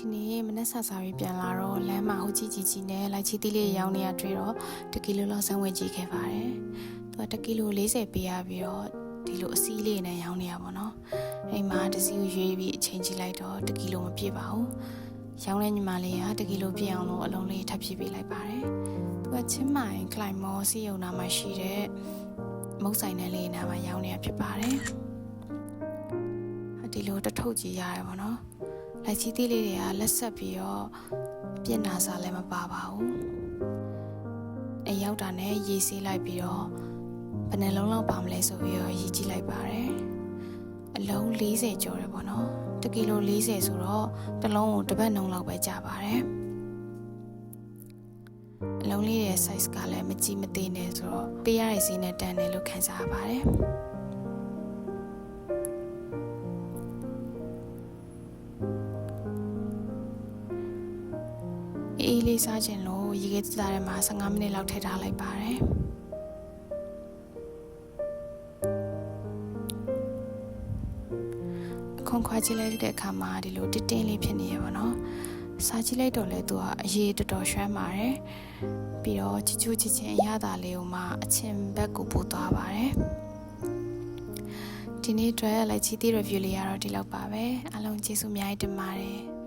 ဒီနေ့မနက်ဆာဆာပြီးပြန်လာတော့လမ်းမှာဟိုကြီးနဲ့လိုက်ချီသီးလေးရောင်းနေရတွေ့တော့1 ကီလိုလောက်ဆန်းဝယ်ကြည့်ခဲ့ပါတယ်။သူက1 ကီလို40ပေးရပြီးတော့ဒီလိုအစည်းလေးနဲ့ရောင်းနေရပါတော့။အဲ့မှာတစ်စီးကိုရွေးပြီးအချိန်ကြည့်လိုက်တော့1 ကီလိုမပြည့်ပါဘူး။ရောင်းတဲ့ညီမလေးက1 ကီလိုပြည့်အောင်လို့အလုံးလေးထပ်ဖြည့်ပေးလိုက်ပါတယ်။သူကချင်းမိုင်ကလိုင်မော်စီယုံနာမှာရှိတဲ့မုတ်ဆိုင်နယ်လေးနာမှာရောင်းနေရဖြစ်ပါတယ်။ဒီလိုတထုပ်ကြီးရတယ်ပေါ့နော်။လိုက်ချီသီးလေးတွေကလက်ဆက်ပြီးတော့ပြင်နာစာလည်းမပါပါဘူး။အရောက်တာနဲ့ရေဆေးလိုက်ပြီးတော့ဘယ်နှလုံးလောက်ပါမလဲဆိုပြီးတော့ရေးကြည့်လိုက်ပါတယ်။အလုံး40ကျော်တယ်ပေါ့နော်။1 ကီလို40ဆိုတော့တစ်လုံးကိုတစ်ပတ်နှုံလောက်ပဲကျပါတယ်။အလုံးလေးရဲ့ size ကလည်းမကြီးမသေးနဲ့ဆိုတော့ပေးရတဲ့ဈေးနဲ့တန်တယ်လို့ခံစားရပါတယ်။အေးလေးစားခြင်းလို့ရေခဲသားထဲမှာ15မိနစ်လောက်ထည့်ထားလိုက်ပါတယ်ခွန်ခွာကြည့်လိုက်တဲ့အခါမှာဒီလိုတင်းလေးဖြစ်နေရပါတော့စားကြည့်လိုက်တော့လေသူကအရေးတော်တော်ရွှမ်းပါတယ်ပြီးတော့ချူချင်းအရသာလေးကိုမှအချင်းဘက်ကိုပို့သွားပါတယ်ဒီနေ့အတွက်လိုက်ချီသီး review လေးကတော့ဒီလောက်ပါပဲအားလုံးကျေးဇူးအများကြီးတင်ပါတယ်